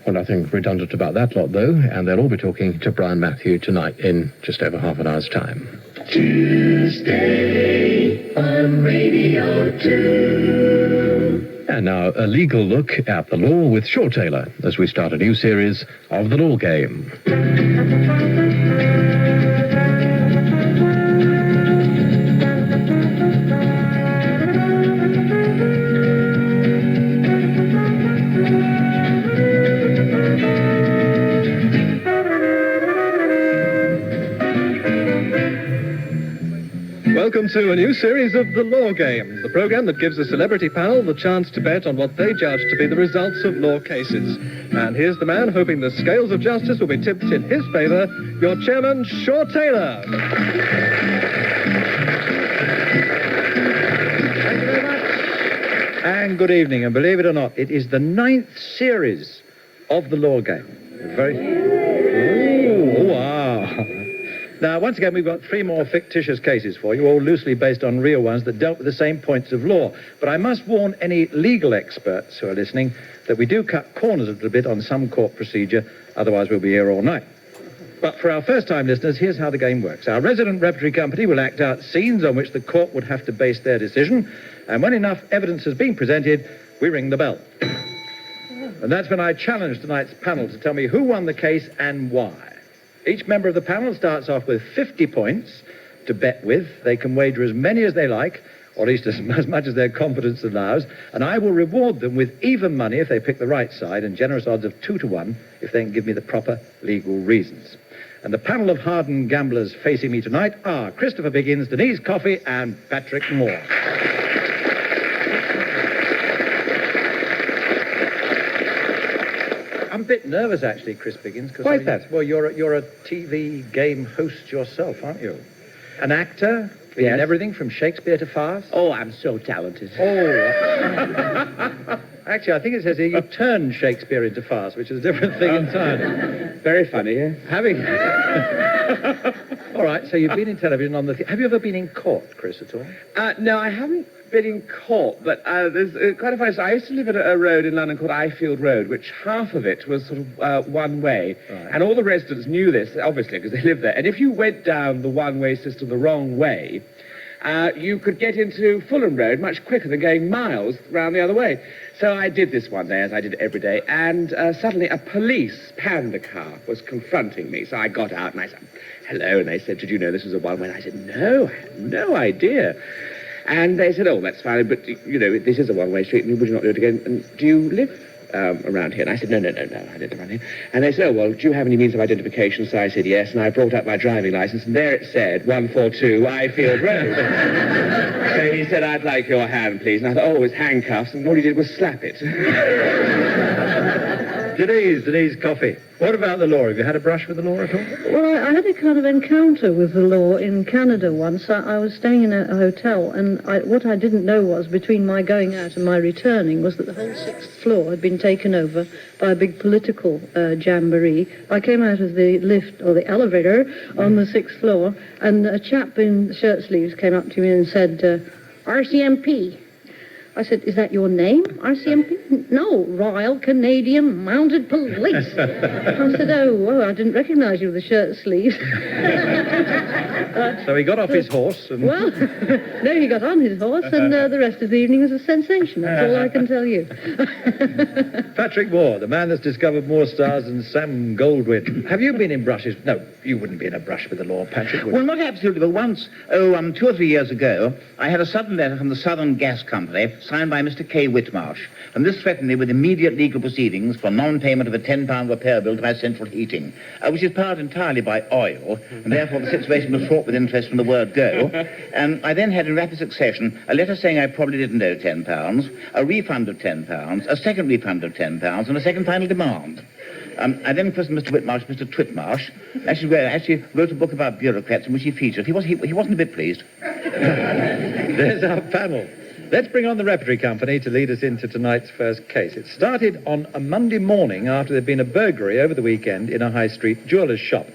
Well, nothing redundant about that lot, though, and they'll all be talking to Brian Matthew tonight in just over half an hour's time. Tuesday on Radio 2. And now, a legal look at the law with Shaw Taylor, as we start a new series of The Law Game. Welcome to a new series of The Law Game, the program that gives a celebrity panel the chance to bet on what they judge to be the results of law cases. And here's the man hoping the scales of justice will be tipped in his favour, your chairman, Shaw Taylor. Thank you very much. And good evening, and believe it or not, it is the 9th series of The Law Game. Ooh, wow. Now, once again, we've got 3 more fictitious cases for you, all loosely based on real ones that dealt with the same points of law. But I must warn any legal experts who are listening that we do cut corners a little bit on some court procedure, otherwise we'll be here all night. But for our first-time listeners, here's how the game works. Our resident repertory company will act out scenes on which the court would have to base their decision, and when enough evidence has been presented, we ring the bell. And that's when I challenge tonight's panel to tell me who won the case and why. Each member of the panel starts off with 50 points to bet with. They can wager as many as they like, or at least as much as their confidence allows, and I will reward them with even money if they pick the right side, and generous odds of 2 to 1 if they can give me the proper legal reasons. And the panel of hardened gamblers facing me tonight are Christopher Biggins, Denise Coffey, and Patrick Moore. I'm a bit nervous, actually, Chris Biggins. Why is that? Well, you're a TV game host yourself, aren't you? An actor? Yes. In everything from Shakespeare to farce? Oh, I'm so talented. Oh. Actually, I think it says here you turned Shakespeare into farce, which is a different thing entirely. Very funny, yes? All right, so you've been in television on the... Have you ever been in court, Chris, at all? No, I haven't been in court, but there's quite a funny story. I used to live at a road in London called Ifield Road, which half of it was sort of one way. Right. And all the residents knew this, obviously, because they lived there. And if you went down the one-way system the wrong way, you could get into Fulham Road much quicker than going miles round the other way. So I did this one day, as I did every day, and suddenly a police panda car was confronting me. So I got out and I said, hello, and they said, did you know this was a one-way? And I said, no, I had no idea. And they said, oh, that's fine, but, you know, this is a one-way street, and would you not do it again? And do you live around here? And I said, no, I don't live around here. And they said, oh, well, do you have any means of identification? So I said, yes, and I brought out my driving license, and there it said, 142 Ifield Road. So he said, I'd like your hand, please. And I thought, oh, it was handcuffs, and all he did was slap it. Denise Coffey. What about the law? Have you had a brush with the law at all? Well, I had a kind of encounter with the law in Canada once. I was staying in a hotel, and what I didn't know was, between my going out and my returning, was that the whole 6th floor had been taken over by a big political jamboree. I came out of the lift, or the elevator, on the 6th floor, and a chap in shirt sleeves came up to me and said, RCMP. I said, is that your name, RCMP? No, Royal Canadian Mounted Police. I said, oh, I didn't recognise you with the shirt sleeves. So he got off his horse and... Well, no, he got on his horse, and the rest of the evening was a sensation. That's all I can tell you. Patrick Moore, the man that's discovered more stars than Sam Goldwyn. Have you been in brushes? No, you wouldn't be in a brush with the law, Patrick, would you? Well, not absolutely, but once, 2 or 3 years ago, I had a sudden letter from the Southern Gas Company, signed by Mr. K. Whitmarsh, and this threatened me with immediate legal proceedings for non-payment of a £10 repair bill to my central heating, which is powered entirely by oil, and therefore the situation was fraught with interest from the word go. And I then had in rapid succession a letter saying I probably didn't owe £10, a refund of £10, a second refund of £10, and a second final demand. I then christened Mr. Whitmarsh Mr. Twitmarsh. Actually wrote a book about bureaucrats in which he featured. He wasn't a bit pleased. There's our panel. Let's bring on the repertory company to lead us into tonight's first case. It started on a Monday morning after there'd been a burglary over the weekend in a high street jeweller's shop.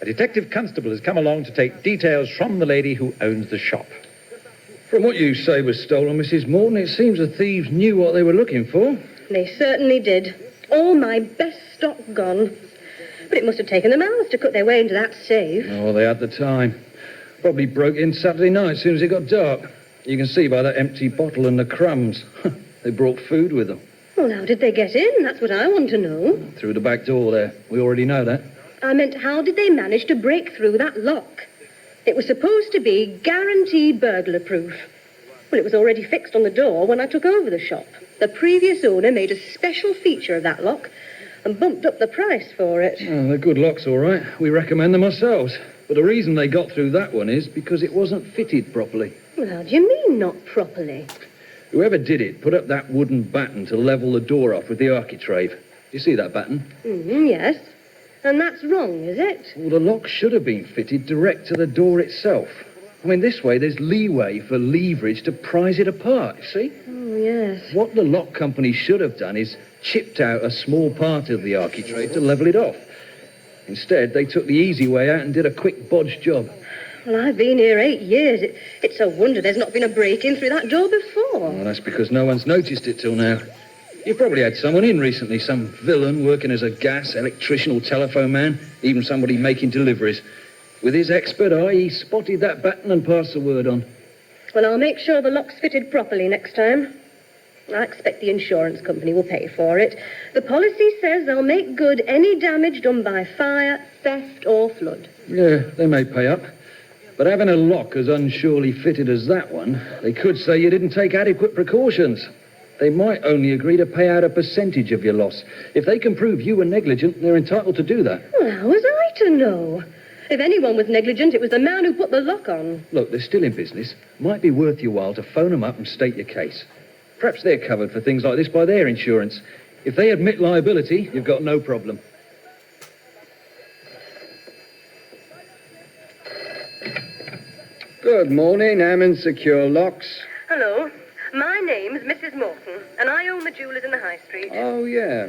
A detective constable has come along to take details from the lady who owns the shop. From what you say was stolen, Mrs. Morton, it seems the thieves knew what they were looking for. They certainly did. All my best stock gone. But it must have taken them hours to cut their way into that safe. Oh, they had the time. Probably broke in Saturday night as soon as it got dark. You can see by that empty bottle and the crumbs. They brought food with them. Well, how did they get in? That's what I want to know. Through the back door there. We already know that. I meant, how did they manage to break through that lock? It was supposed to be guaranteed burglar-proof. Well, it was already fixed on the door when I took over the shop. The previous owner made a special feature of that lock and bumped up the price for it. Oh, they're good locks, all right. We recommend them ourselves. But the reason they got through that one is because it wasn't fitted properly. Well, how do you mean, not properly? Whoever did it put up that wooden batten to level the door off with the architrave. You see that batten? Yes. And that's wrong, is it? Well, the lock should have been fitted direct to the door itself. I mean, this way there's leeway for leverage to prise it apart, you see? Oh, yes. What the lock company should have done is chipped out a small part of the architrave to level it off. Instead, they took the easy way out and did a quick bodge job. Well, I've been here 8 years. It's a wonder there's not been a break-in through that door before. Well, that's because no one's noticed it till now. You've probably had someone in recently, some villain working as a gas, electrician or telephone man, even somebody making deliveries. With his expert eye, he spotted that batten and passed the word on. Well, I'll make sure the lock's fitted properly next time. I expect the insurance company will pay for it. The policy says they'll make good any damage done by fire, theft or flood. Yeah, they may pay up. But having a lock as unsurely fitted as that one, they could say you didn't take adequate precautions. They might only agree to pay out a percentage of your loss. If they can prove you were negligent, they're entitled to do that. Well, how was I to know? If anyone was negligent, it was the man who put the lock on. Look, they're still in business. Might be worth your while to phone them up and state your case. Perhaps they're covered for things like this by their insurance. If they admit liability, you've got no problem. Good morning, Hammond Secure Locks. Hello. My name's Mrs. Morton, and I own the jewellers in the High Street. Oh, yeah.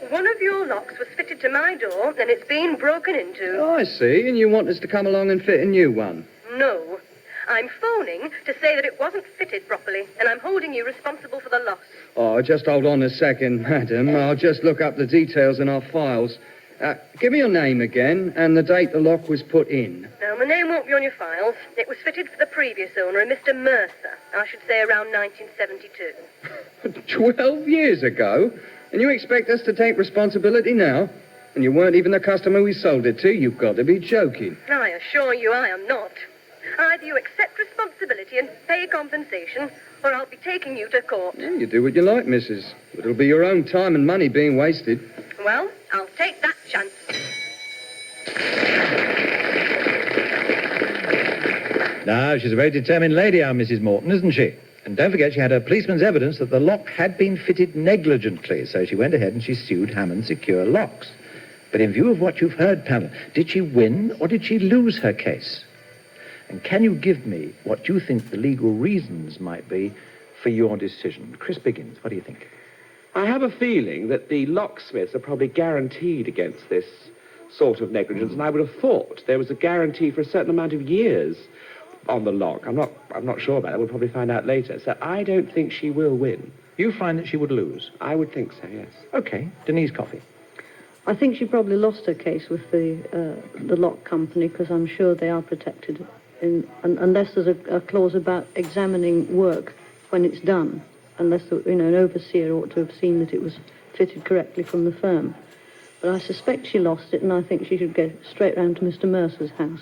One of your locks was fitted to my door, and it's been broken into. Oh, I see. And you want us to come along and fit a new one? No. I'm phoning to say that it wasn't fitted properly, and I'm holding you responsible for the loss. Oh, just hold on a second, madam. I'll just look up the details in our files. Give me your name again and the date the lock was put in. Now, my name won't be on your files. It was fitted for the previous owner, a Mr. Mercer. I should say around 1972. 12 years ago? And you expect us to take responsibility now? And you weren't even the customer we sold it to? You've got to be joking. I assure you I am not. Either you accept responsibility and pay compensation, or I'll be taking you to court. Yeah, you do what you like, missus. It'll be your own time and money being wasted. Well, I'll take that chance. Now, she's a very determined lady, our Mrs. Morton, isn't she? And don't forget, she had her policeman's evidence that the lock had been fitted negligently, so she went ahead and she sued Hammond Secure Locks. But in view of what you've heard, panel, did she win or did she lose her case? And can you give me what you think the legal reasons might be for your decision? Chris Biggins, what do you think? I have a feeling that the locksmiths are probably guaranteed against this sort of negligence, and I would have thought there was a guarantee for a certain amount of years on the lock. I'm not sure about that. We'll probably find out later. So I don't think she will win. You find that she would lose? I would think so, yes. Okay. Denise Coffey. I think she probably lost her case with the lock company because I'm sure they are protected unless there's a clause about examining work when it's done, unless an overseer ought to have seen that it was fitted correctly from the firm. But I suspect she lost it, and I think she should go straight round to Mr. Mercer's house.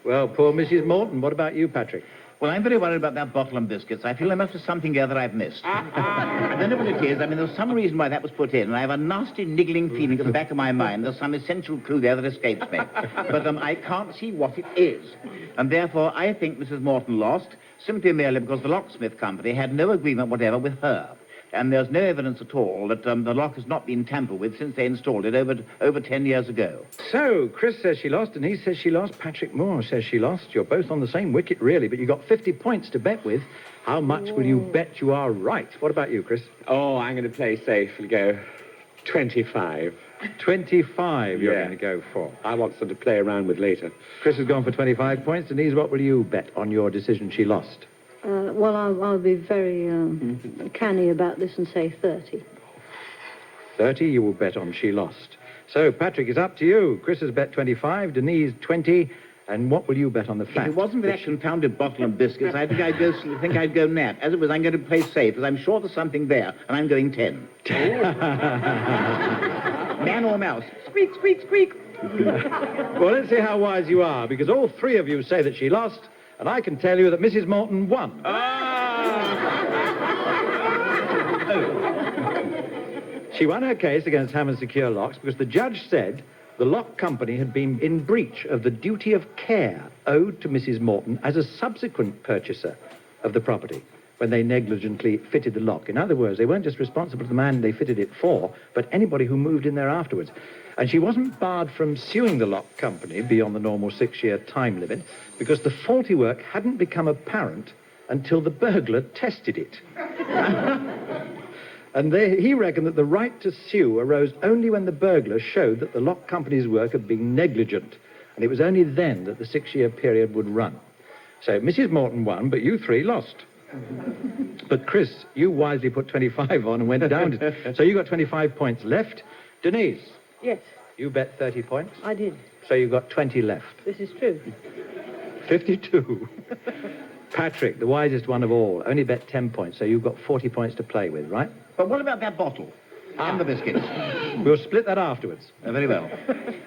Well, poor Mrs. Morton. What about you, Patrick? Well, I'm very worried about that bottle and biscuits. I feel there must be something there that I've missed. I don't know what it is. I mean, there's some reason why that was put in, and I have a nasty niggling feeling at the back of my mind there's some essential clue there that escapes me. But I can't see what it is. And therefore, I think Mrs. Morton lost, simply merely because the locksmith company had no agreement whatever with her. And there's no evidence at all that the lock has not been tampered with since they installed it over 10 years ago. So, Chris says she lost, Denise says she lost, Patrick Moore says she lost. You're both on the same wicket, really, but you've got 50 points to bet with. How much will you bet you are right? What about you, Chris? Oh, I'm going to play safe and go 25. 25 you're going to go for. I want some to play around with later. Chris has gone for 25 points. Denise, what will you bet on your decision she lost? Well, I'll be very canny about this and say 30. 30, you will bet on she lost. So, Patrick, it's up to you. Chris has bet 25, Denise 20, and what will you bet on the flat? If it wasn't for that confounded bottle of biscuits, I think I'd go nap. As it was, I'm going to play safe, as I'm sure there's something there, and I'm going 10. Man or mouse? Squeak, squeak, squeak. Well, let's see how wise you are, because all three of you say that she lost, and I can tell you that Mrs. Morton won. She won her case against Hammond Secure Locks because the judge said the lock company had been in breach of the duty of care owed to Mrs. Morton as a subsequent purchaser of the property when they negligently fitted the lock. In other words, they weren't just responsible to the man they fitted it for, but anybody who moved in there afterwards. And she wasn't barred from suing the lock company beyond the normal 6-year time limit because the faulty work hadn't become apparent until the burglar tested it. And he reckoned that the right to sue arose only when the burglar showed that the lock company's work had been negligent. And it was only then that the 6-year period would run. So Mrs. Morton won, but you three lost. But Chris, you wisely put 25 on and went down. So you got 25 points left. Denise? Yes, You bet 30 points. I did. So you've got 20 left. This is true. 52. Patrick, the wisest one of all, only bet 10 points, so you've got 40 points to play with, right? But what about that bottle? And the biscuits? We'll split that afterwards. Very well.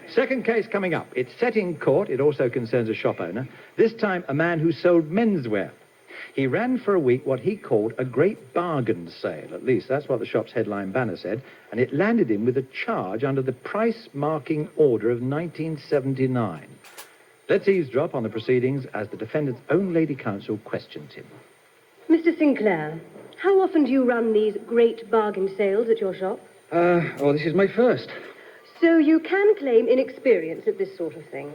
Second case coming up. It's set in court. It also concerns a shop owner. This time, a man who sold menswear. He ran for a week what he called a great bargain sale. At least that's what the shop's headline banner said. And it landed him with a charge under the price marking order of 1979. Let's eavesdrop on the proceedings as the defendant's own lady counsel questions him. Mr. Sinclair, how often do you run these great bargain sales at your shop? This is my first. So you can claim inexperience at this sort of thing.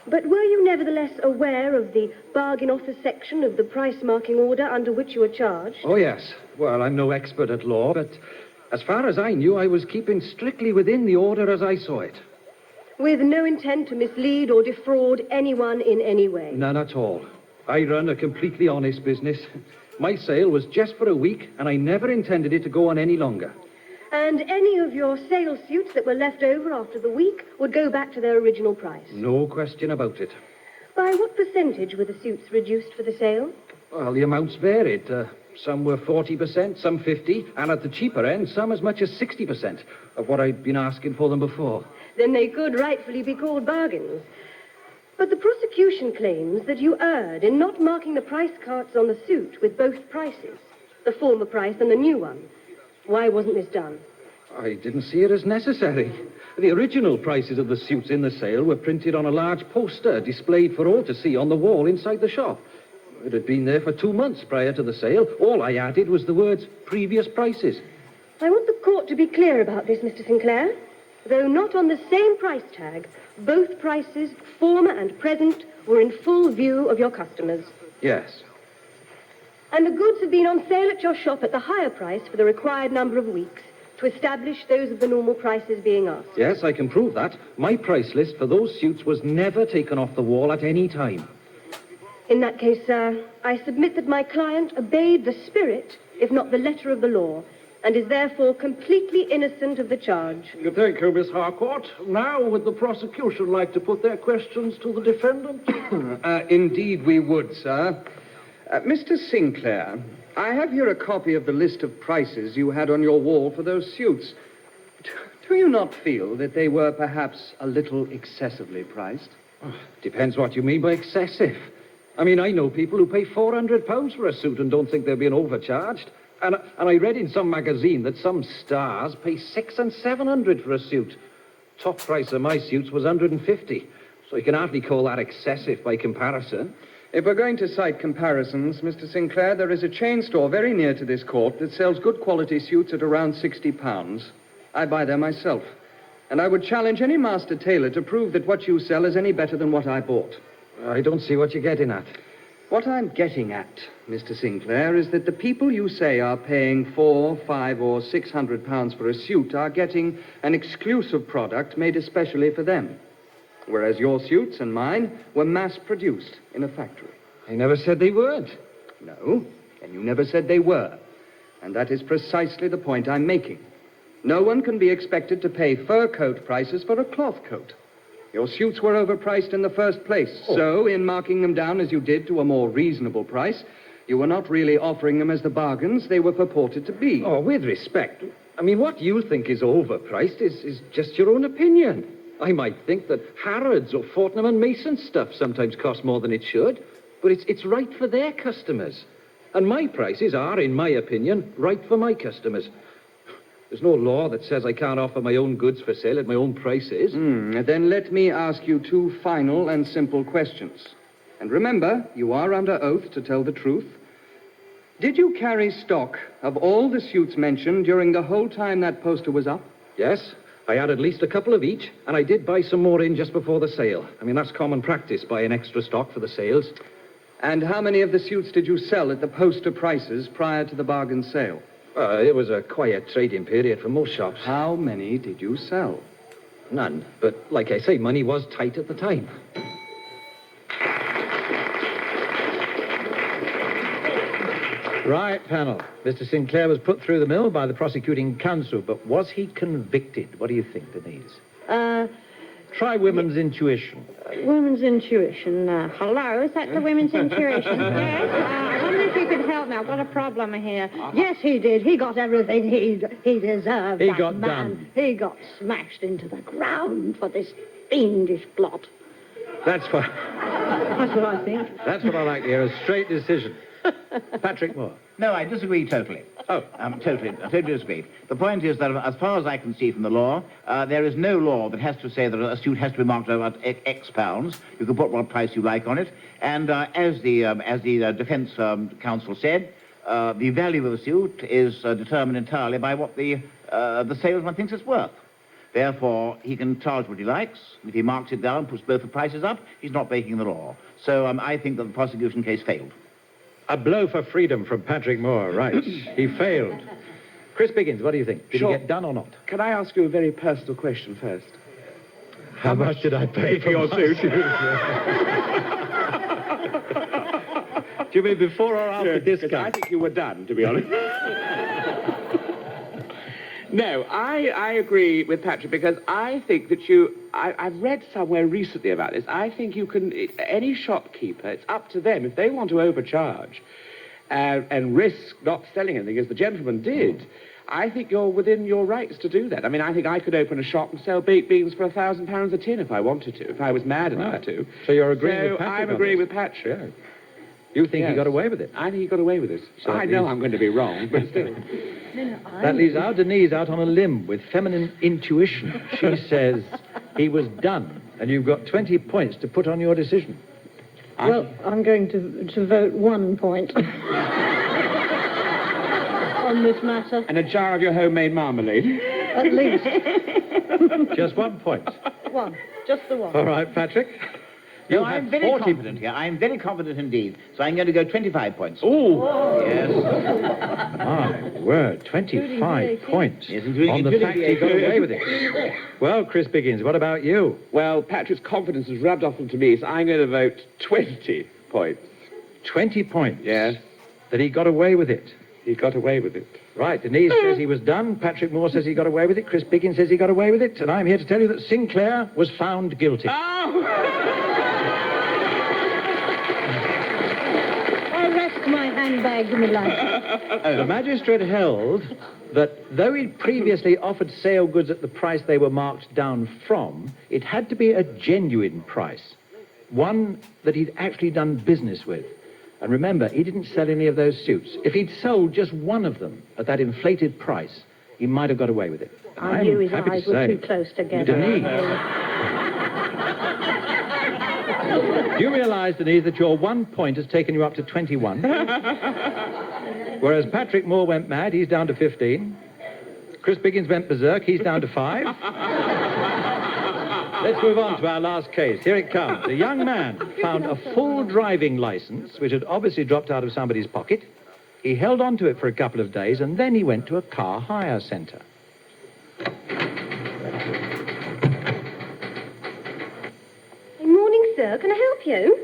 But were you nevertheless aware of the bargain offer section of the price marking order under which you were charged? Oh, yes. Well, I'm no expert at law, but as far as I knew, I was keeping strictly within the order as I saw it. With no intent to mislead or defraud anyone in any way? None at all. I run a completely honest business. My sale was just for a week, and I never intended it to go on any longer. And any of your sale suits that were left over after the week would go back to their original price? No question about it. By what percentage were the suits reduced for the sale? Well, the amounts varied. Some were 40%, some 50%, and at the cheaper end, some as much as 60% of what I'd been asking for them before. Then they could rightfully be called bargains. But the prosecution claims that you erred in not marking the price cards on the suit with both prices, the former price and the new one. Why wasn't this done? I didn't see it as necessary. The original prices of the suits in the sale were printed on a large poster displayed for all to see on the wall inside the shop. It had been there for 2 months prior to the sale. All I added was the words previous prices. I want the court to be clear about this, Mr. Sinclair. Though not on the same price tag, both prices, former and present, were in full view of your customers. Yes. And the goods have been on sale at your shop at the higher price for the required number of weeks to establish those of the normal prices being asked. Yes, I can prove that. My price list for those suits was never taken off the wall at any time. In that case, sir, I submit that my client obeyed the spirit, if not the letter of the law, and is therefore completely innocent of the charge. Thank you, Miss Harcourt. Now, would the prosecution like to put their questions to the defendant? Indeed we would, sir. Mr. Sinclair, I have here a copy of the list of prices you had on your wall for those suits. Do you not feel that they were perhaps a little excessively priced? Depends what you mean by excessive. I mean, I know people who pay £400 for a suit and don't think they're being overcharged. And I read in some magazine that some stars pay $600 and $700 for a suit. Top price of my suits was $150. So you can hardly call that excessive by comparison. If we're going to cite comparisons, Mr. Sinclair, there is a chain store very near to this court that sells good quality suits at around £60. I buy them myself. And I would challenge any master tailor to prove that what you sell is any better than what I bought. I don't see what you're getting at. What I'm getting at, Mr. Sinclair, is that the people you say are paying £400, £500, or £600 for a suit are getting an exclusive product made especially for them. Whereas your suits and mine were mass-produced in a factory. I never said they weren't. No, and you never said they were. And that is precisely the point I'm making. No one can be expected to pay fur coat prices for a cloth coat. Your suits were overpriced in the first place, so in marking them down as you did to a more reasonable price, you were not really offering them as the bargains they were purported to be. Oh, with respect, I mean, what you think is overpriced is just your own opinion. I might think that Harrods or Fortnum and Mason stuff sometimes costs more than it should, but it's right for their customers. And my prices are, in my opinion, right for my customers. There's no law that says I can't offer my own goods for sale at my own prices. Then let me ask you two final and simple questions. And remember, you are under oath to tell the truth. Did you carry stock of all the suits mentioned during the whole time that poster was up? Yes, I had at least a couple of each, and I did buy some more in just before the sale. I mean, that's common practice, buying extra stock for the sales. And how many of the suits did you sell at the poster prices prior to the bargain sale? It was a quiet trading period for most shops. How many did you sell? None, but like I say, money was tight at the time. Right, panel. Mr. Sinclair was put through the mill by the prosecuting counsel, but was he convicted? What do you think, Denise? Try women's intuition. Women's intuition. Hello, is that the women's intuition? Yes. I wonder if you could help me. I've got a problem here. Yes, he did. He got everything he deserved. He that got man. done. He got smashed into the ground for this fiendish plot. That's what I think. That's what I like to hear, a straight decision. Patrick Moore. No, I disagree totally. Totally disagree. The point is that, as far as I can see from the law, there is no law that has to say that a suit has to be marked at X pounds. You can put what price you like on it. And as the defense counsel said, the value of the suit is determined entirely by what the salesman thinks it's worth. Therefore, he can charge what he likes. If he marks it down, puts both the prices up, he's not breaking the law. So I think that the prosecution case failed. A blow for freedom from Patrick Moore, right. He failed. Chris Biggins, what do you think? Did he get done or not? Can I ask you a very personal question first? How much did I pay for your suit? Do you mean before or after discount? I think you were done, to be honest. No, I agree with Patrick, because I think that I've read somewhere recently about this. I think you can, any shopkeeper, it's up to them. If they want to overcharge and risk not selling anything, as the gentleman did, I think you're within your rights to do that. I mean, I think I could open a shop and sell baked beans for £1,000 a tin if I wanted to, if I was mad enough to. So you're agreeing with Patrick? I'm agreeing with Patrick. Yeah. You think he got away with it? I think he got away with it. So I know I'm going to be wrong, but still. That leaves our Denise out on a limb with feminine intuition. She says he was done, and you've got 20 points to put on your decision. Well, I'm going to vote 1 point on this matter. And a jar of your homemade marmalade. At least. Just 1 point. One. Just the one. All right, Patrick. No, I'm very confident here. I'm very confident indeed. So I'm going to go 25 points. Ooh. Yes. My word, 25 points Yes, on the fact he got away with it. Well, Chris Biggins, what about you? Well, Patrick's confidence has rubbed off onto me, so I'm going to vote 20 points. 20 points? Yes. That he got away with it? He got away with it. Right, Denise says he was done. Patrick Moore says he got away with it. Chris Biggins says he got away with it. And I'm here to tell you that Sinclair was found guilty. I rest my handbag in the light. The magistrate held that though he'd previously offered sale goods at the price they were marked down from, it had to be a genuine price, one that he'd actually done business with. And remember, he didn't sell any of those suits. If he'd sold just one of them at that inflated price, he might have got away with it. I knew his eyes were too close together. Denise. Do you realise, Denise, that your 1 point has taken you up to 21? Whereas Patrick Moore went mad, he's down to 15. Chris Biggins went berserk, he's down to 5. Let's move on to our last case. Here it comes. A young man found a full driving licence, which had obviously dropped out of somebody's pocket. He held on to it for a couple of days, and then he went to a car hire centre. Morning, sir. Can I help you?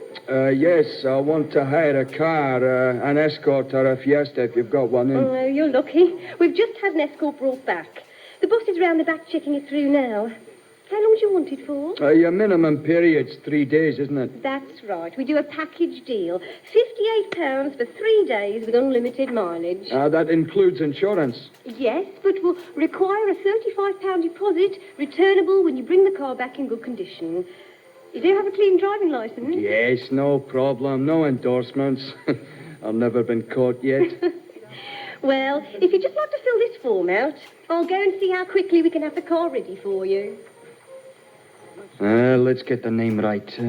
Yes, I want to hire a car, an Escort or a Fiesta if you've got one. Oh, you're lucky. We've just had an Escort brought back. The boss is round the back checking it through now. How long do you want it for? Your minimum period's 3 days, isn't it? That's right. We do a package deal. £58 for 3 days with unlimited mileage. That includes insurance. Yes, but will require a £35 deposit, returnable when you bring the car back in good condition. You do have a clean driving licence? Yes, no problem. No endorsements. I've never been caught yet. Well, if you'd just like to fill this form out, I'll go and see how quickly we can have the car ready for you. Let's get the name right.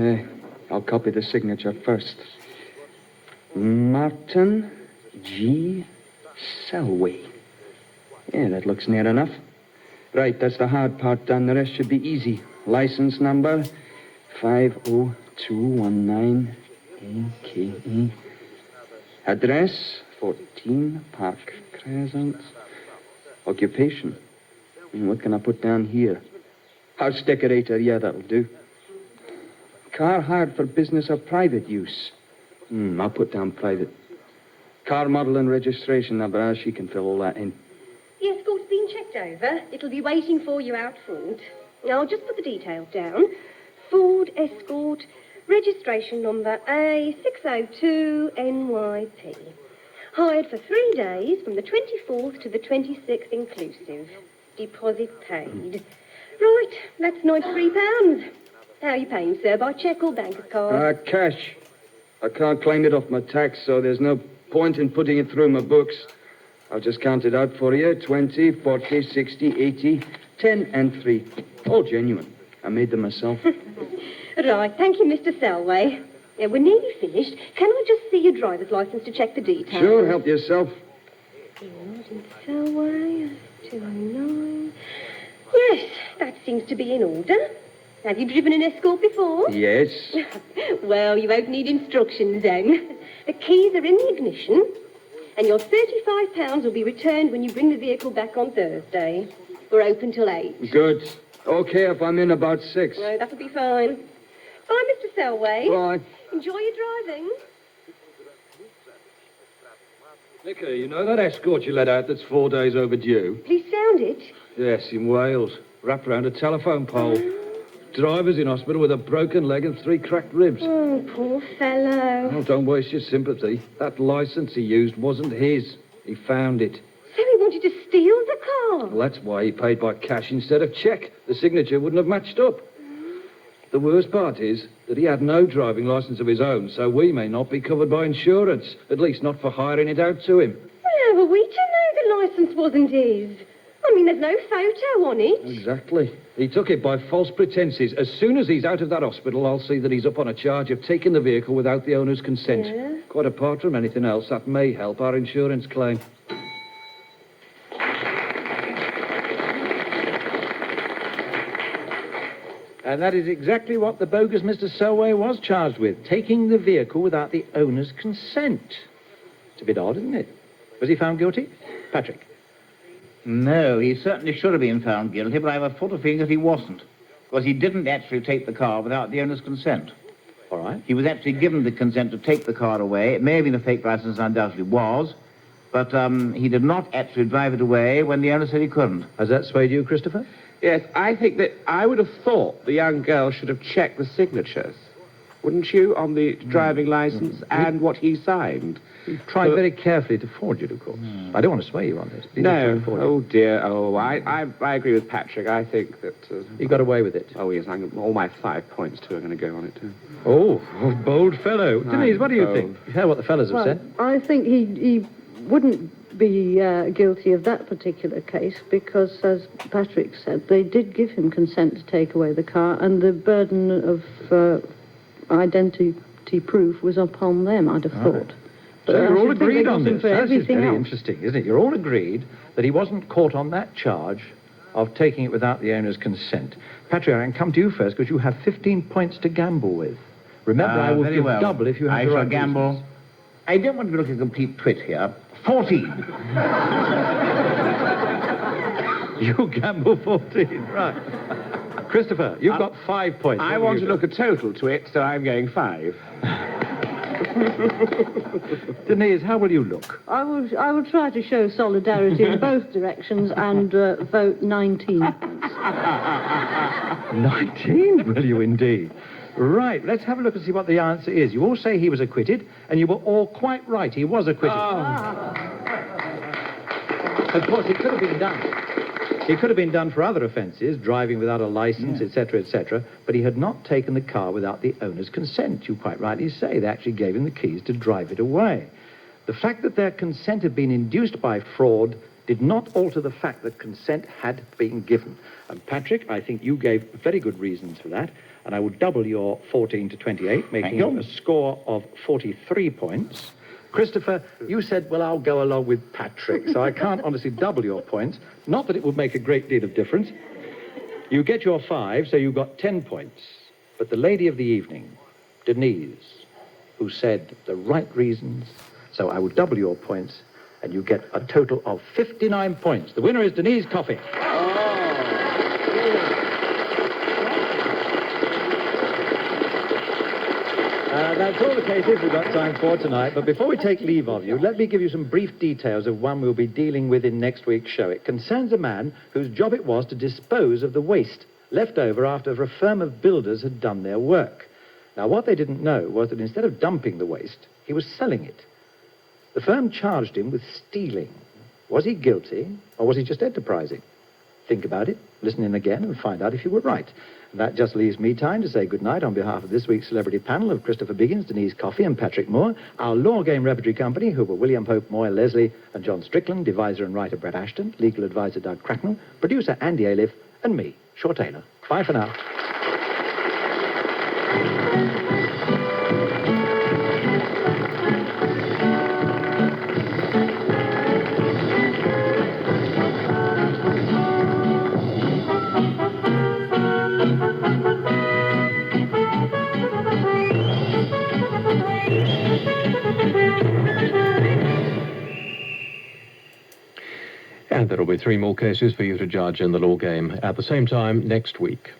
I'll copy the signature first. Martin G. Selway. Yeah, that looks near enough. Right, that's the hard part done. The rest should be easy. License number 50219 AKE. Address 14 Park Crescent. Occupation. What can I put down here? House decorator, yeah, that'll do. Car hired for business or private use. I'll put down private. Car model and registration number, she can fill all that in. The escort's been checked over. It'll be waiting for you out front. I'll just put the details down. Ford Escort, registration number A602NYP. Hired for 3 days from the 24th to the 26th inclusive. Deposit paid. Right, that's £93. How are you paying, sir? By cheque or bank card? Cash. I can't claim it off my tax, so there's no point in putting it through my books. I'll just count it out for you. 20, 40, 60, 80, 10 and 3. All genuine. I made them myself. Right, thank you, Mr. Selway. Yeah, we're nearly finished. Can I just see your driver's licence to check the details? Sure, help yourself. Martin Selway, 209. Yes, that seems to be in order. Have you driven an Escort before? Yes. Well, you won't need instructions then. The keys are in the ignition, and your £35 will be returned when you bring the vehicle back on Thursday. We're open till 8. Good. Okay, if I'm in about 6. No, that'll be fine. Bye, Mr. Selway. Bye. Enjoy your driving. Nicky, you know that escort you let out that's 4 days overdue? Please sound it. Yes, in Wales. Wrapped around a telephone pole. Driver's in hospital with a broken leg and 3 cracked ribs. Oh, poor fellow. Oh, don't waste your sympathy. That licence he used wasn't his. He found it. So he wanted to steal the car? Well, that's why he paid by cash instead of cheque. The signature wouldn't have matched up. The worst part is that he had no driving licence of his own, so we may not be covered by insurance, at least not for hiring it out to him. Well, how were we to know the licence wasn't his? I mean, there's no photo on it. Exactly. He took it by false pretences. As soon as he's out of that hospital, I'll see that he's up on a charge of taking the vehicle without the owner's consent. Yeah. Quite apart from anything else, that may help our insurance claim. And that is exactly what the bogus Mr. Selway was charged with, taking the vehicle without the owner's consent. It's a bit odd, isn't it? Was he found guilty? Patrick? No, he certainly should have been found guilty, but I have a sort of feeling that he wasn't, because he didn't actually take the car without the owner's consent. All right. He was actually given the consent to take the car away. It may have been a fake license, undoubtedly was, but he did not actually drive it away when the owner said he couldn't. Has that swayed you, Christopher? Yes, I think that I would have thought the young girl should have checked the signatures, wouldn't you, on the driving licence and what he signed? He tried very carefully to forge it, of course. I don't want to sway you on this. No. Oh, dear. Oh, I agree with Patrick. I think that... he got away with it. Oh, yes. All my 5 points, too, are going to go on it, too. Oh, bold fellow. Denise, what do you think? You heard what the fellas have said. I think he wouldn't be guilty of that particular case because, as Patrick said, they did give him consent to take away the car, and the burden of identity proof was upon them, I'd have thought. Right. So you're all agreed on this. That's very interesting, isn't it? You're all agreed that he wasn't caught on that charge of taking it without the owner's consent. Patrick, I can come to you first because you have 15 points to gamble with. Remember, I will give double if you have the right gamble. reasons. I don't want to look a complete twit here. 14. You gamble 14, right. Christopher, you've got 5 points. I want to look a total to it, so I'm going 5. Denise, how will you look? I will try to show solidarity in both directions and vote 19 points. 19, will you indeed? Right, let's have a look and see what the answer is. You all say he was acquitted, and you were all quite right. He was acquitted. Of course, it could have been done. He could have been done for other offences, driving without a licence, etc., but he had not taken the car without the owner's consent. You quite rightly say they actually gave him the keys to drive it away. The fact that their consent had been induced by fraud did not alter the fact that consent had been given. And Patrick, I think you gave very good reasons for that, and I will double your 14 to 28, making it a score of 43 points. Christopher, you said, well, I'll go along with Patrick, so I can't honestly double your points. Not that it would make a great deal of difference. You get your 5, so you got 10 points. But the lady of the evening, Denise, who said the right reasons, so I will double your points, and you get a total of 59 points. The winner is Denise Coffey. That's all the cases we've got time for tonight, but before we take leave of you, let me give you some brief details of one we'll be dealing with in next week's show. It concerns a man whose job it was to dispose of the waste left over after a firm of builders had done their work. Now, what they didn't know was that instead of dumping the waste, he was selling it. The firm charged him with stealing. Was he guilty, or was he just enterprising? Think about it, listen in again, and find out if you were right. And that just leaves me time to say goodnight on behalf of this week's celebrity panel of Christopher Biggins, Denise Coffey, and Patrick Moore, our Law Game Repertory Company, who were William Hope, Moyle Leslie, and John Strickland, deviser and writer Brett Ashton, legal advisor Doug Cracknell, producer Andy Aliff, and me, Shaw Taylor. Bye for now. And there'll be 3 more cases for you to judge in the Law Game at the same time next week.